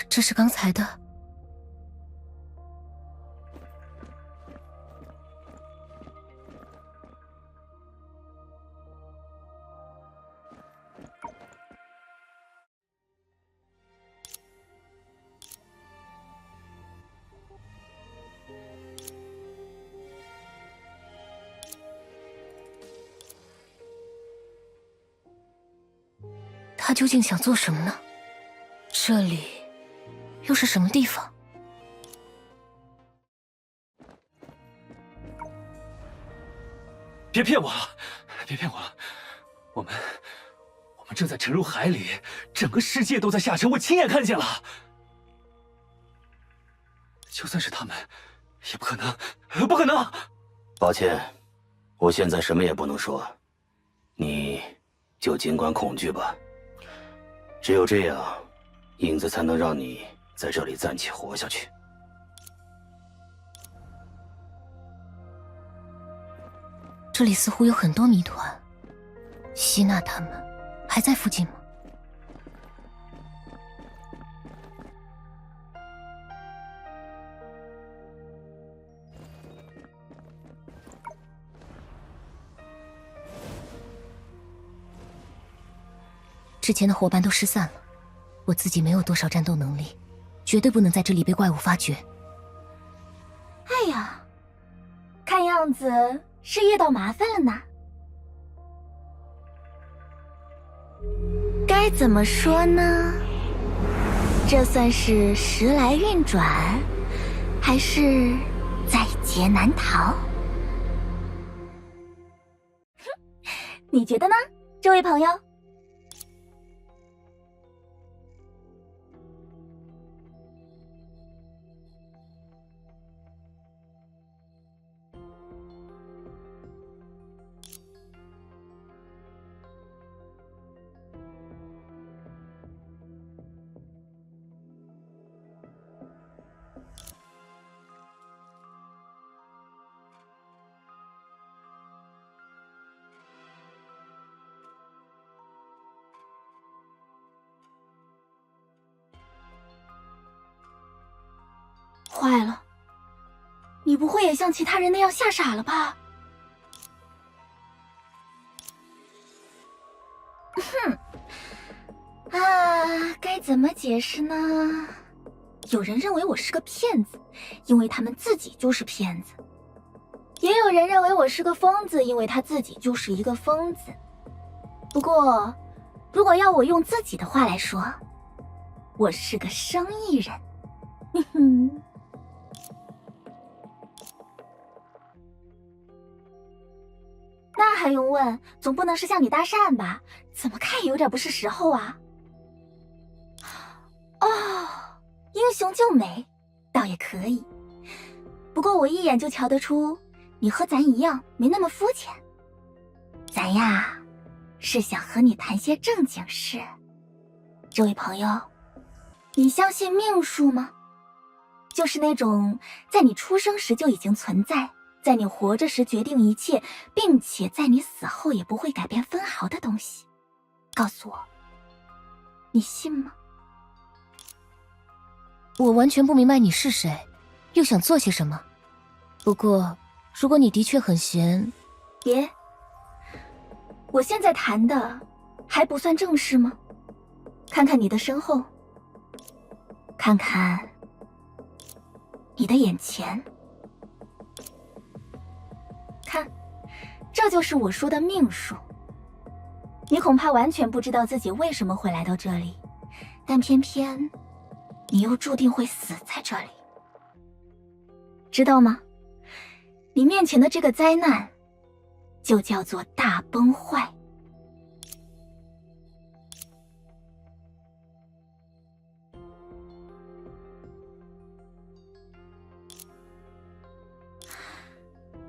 这是刚才的。他究竟想做什么呢？这里又是什么地方？别骗我了，别骗我了！我们正在沉入海里，整个世界都在下沉，我亲眼看见了。就算是他们，也不可能，不可能！抱歉，我现在什么也不能说，你就尽管恐惧吧。只有这样，影子才能让你在这里暂且活下去。这里似乎有很多谜团，希娜他们还在附近吗？之前的伙伴都失散了，我自己没有多少战斗能力，绝对不能在这里被怪物发觉。哎呀，看样子是遇到麻烦了呢。该怎么说呢？这算是时来运转，还是在劫难逃？哼，你觉得呢，这位朋友？坏了，你不会也像其他人那样吓傻了吧？哼，该怎么解释呢？有人认为我是个骗子，因为他们自己就是骗子；也有人认为我是个疯子，因为他自己就是一个疯子。不过，如果要我用自己的话来说，我是个生意人。哼哼。那还用问？总不能是向你搭讪吧？怎么看也有点不是时候啊。哦，英雄救美，倒也可以。不过我一眼就瞧得出，你和咱一样没那么肤浅。咱呀，是想和你谈些正经事。这位朋友，你相信命数吗？就是那种在你出生时就已经存在，在你活着时决定一切，并且在你死后也不会改变分毫的东西。告诉我，你信吗？我完全不明白你是谁，又想做些什么。不过，如果你的确很闲，别，我现在谈的还不算正事吗？看看你的身后，看看你的眼前，看，这就是我说的命数。你恐怕完全不知道自己为什么会来到这里，但偏偏你又注定会死在这里，知道吗？你面前的这个灾难，就叫做大崩坏。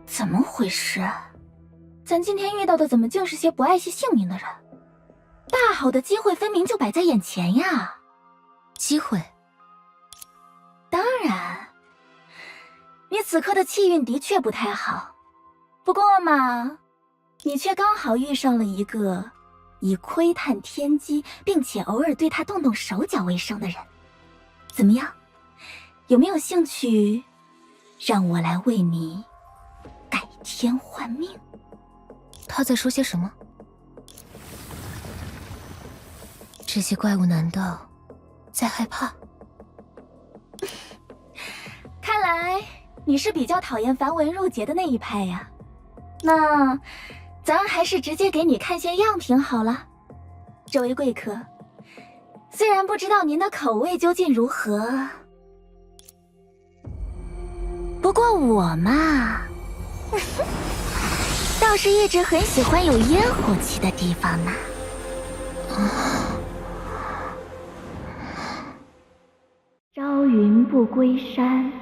怎么回事？咱今天遇到的怎么竟是些不爱惜性命的人？大好的机会分明就摆在眼前呀！机会？当然，你此刻的气运的确不太好，不过嘛，你却刚好遇上了一个以窥探天机，并且偶尔对他动动手脚为生的人。怎么样？有没有兴趣让我来为你改天换命？他在说些什么？这些怪物难道在害怕？看来你是比较讨厌繁文缛节的那一派呀。那咱还是直接给你看些样品好了。这位贵客，虽然不知道您的口味究竟如何，不过我嘛，倒是一直很喜欢有烟火气的地方呢。朝云不归山，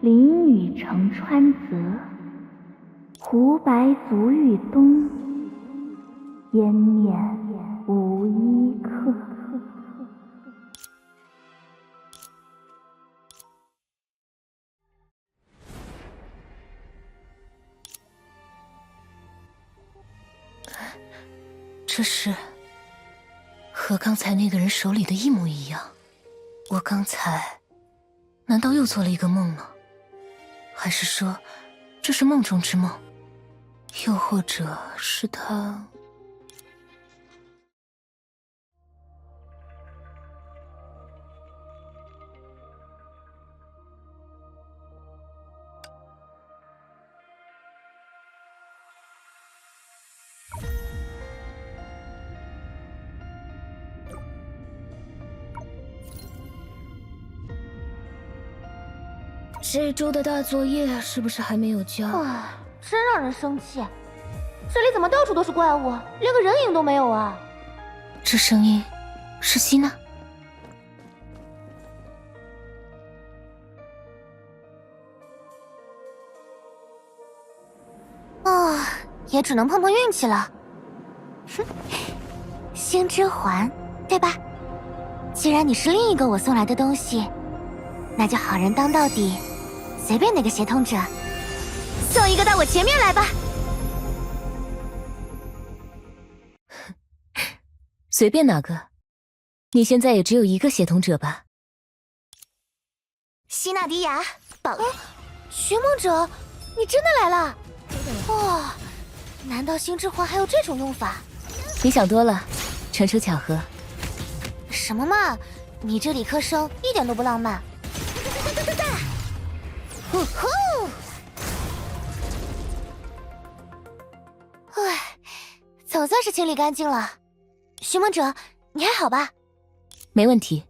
淋雨成川泽。胡白足欲东，烟念无一客。这是和刚才那个人手里的一模一样。我刚才难道又做了一个梦呢？还是说这是梦中之梦？又或者是他……这周的大作业是不是还没有交？唉，真让人生气！这里怎么到处都是怪物，连个人影都没有啊？这声音是希娜。啊，也只能碰碰运气了。哼，星之环，对吧？既然你是另一个我送来的东西，那就好人当到底。随便哪个协同者，送一个到我前面来吧。随便哪个，你现在也只有一个协同者吧？希纳迪亚，宝，寻梦者，你真的来了！哇，难道星之环还有这种用法？你想多了，纯属巧合。什么嘛，你这理科生一点都不浪漫。呼呼！唉，总算是清理干净了。寻梦者，你还好吧？没问题，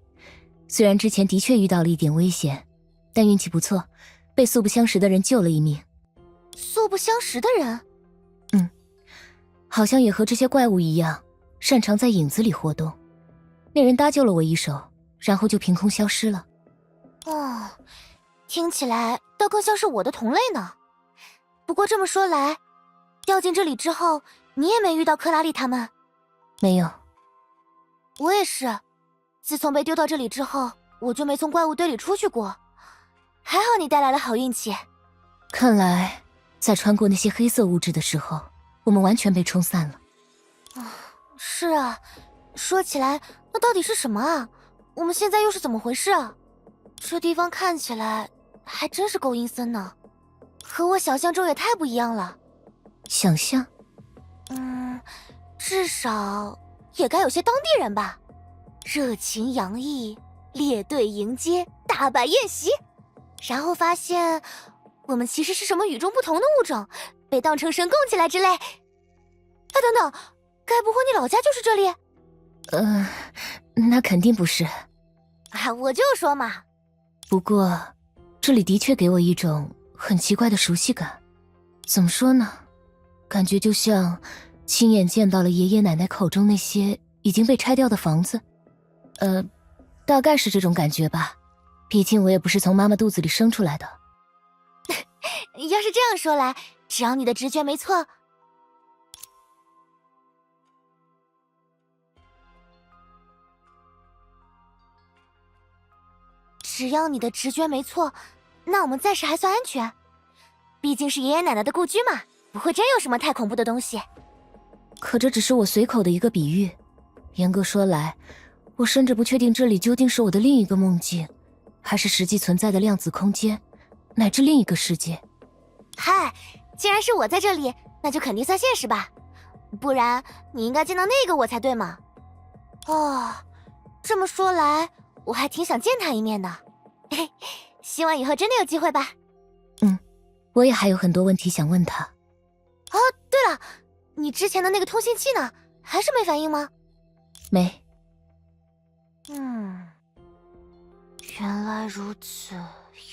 虽然之前的确遇到了一点危险，但运气不错，被素不相识的人救了一命。素不相识的人？好像也和这些怪物一样，擅长在影子里活动。那人搭救了我一手，然后就凭空消失了。哦，听起来倒更像是我的同类呢。不过这么说来，掉进这里之后，你也没遇到克拉丽他们？没有。我也是，自从被丢到这里之后，我就没从怪物堆里出去过。还好你带来了好运气。看来，在穿过那些黑色物质的时候，我们完全被冲散了。是啊，说起来，那到底是什么啊？我们现在又是怎么回事啊？这地方看起来还真是够阴森呢，和我想象中也太不一样了。想象？至少也该有些当地人吧，热情洋溢，列队迎接，大摆宴席，然后发现我们其实是什么与众不同的物种，被当成神供起来之类。哎，等等，该不会你老家就是这里？那肯定不是。啊，我就说嘛。不过，这里的确给我一种很奇怪的熟悉感。怎么说呢？感觉就像亲眼见到了爷爷奶奶口中那些已经被拆掉的房子。大概是这种感觉吧。毕竟我也不是从妈妈肚子里生出来的。要是这样说来，只要你的直觉没错，那我们暂时还算安全。毕竟是爷爷奶奶的故居嘛，不会真有什么太恐怖的东西。可这只是我随口的一个比喻。严格说来，我甚至不确定这里究竟是我的另一个梦境，还是实际存在的量子空间，乃至另一个世界。嗨，既然是我在这里，那就肯定算现实吧，不然你应该见到那个我才对嘛。哦，这么说来，我还挺想见他一面的。嘿，希望以后真的有机会吧。我也还有很多问题想问他。哦，对了，你之前的那个通信器呢？还是没反应吗？没。原来如此，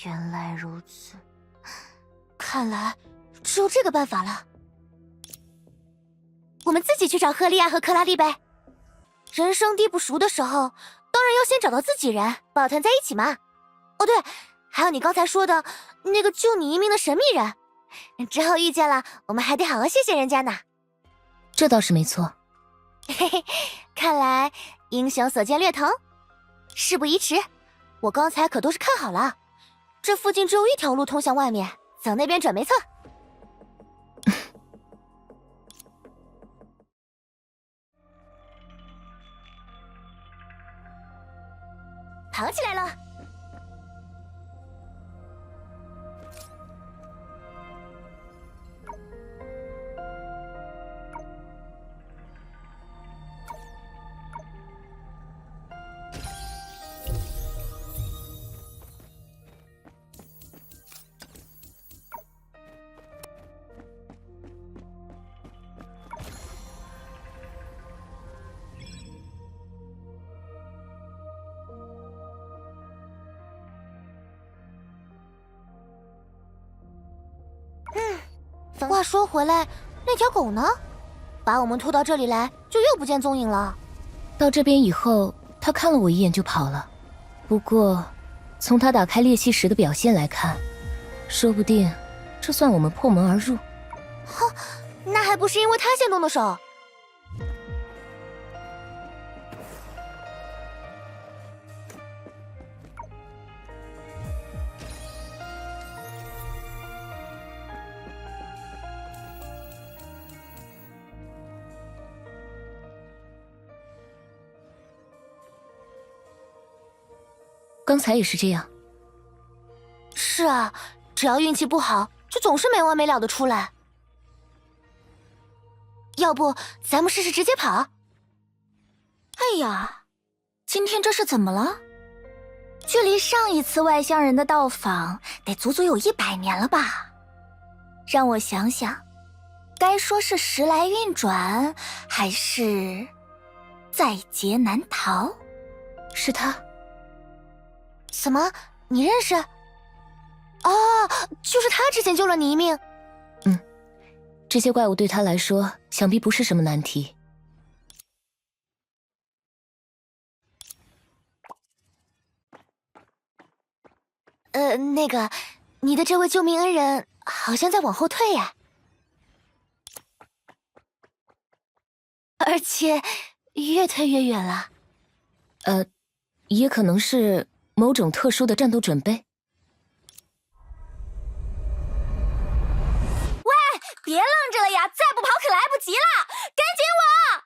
原来如此。看来只有这个办法了。我们自己去找赫利亚和克拉丽呗。人生地不熟的时候，当然要先找到自己人，抱团在一起嘛。哦对，还有你刚才说的那个救你一命的神秘人，之后遇见了，我们还得好好谢谢人家呢。这倒是没错。嘿嘿，看来英雄所见略同。事不宜迟，我刚才可都是看好了，这附近只有一条路通向外面，走那边准没错。跑起来了！话说回来，那条狗呢？把我们拖到这里来，就又不见踪影了。到这边以后，他看了我一眼就跑了。不过，从他打开裂隙时的表现来看，说不定这算我们破门而入。哼，那还不是因为他先动的手。刚才也是这样。是啊，只要运气不好，就总是没完没了的出来。要不咱们试试直接跑？哎呀，今天这是怎么了？距离上一次外乡人的到访得足足有100年了吧？让我想想，该说是时来运转，还是在劫难逃？是他。什么？你认识？哦，就是他之前救了你一命。这些怪物对他来说，想必不是什么难题。那个，你的这位救命恩人好像在往后退呀，而且越退越远了。也可能是某种特殊的战斗准备。别愣着了呀，再不跑可来不及了，赶紧往！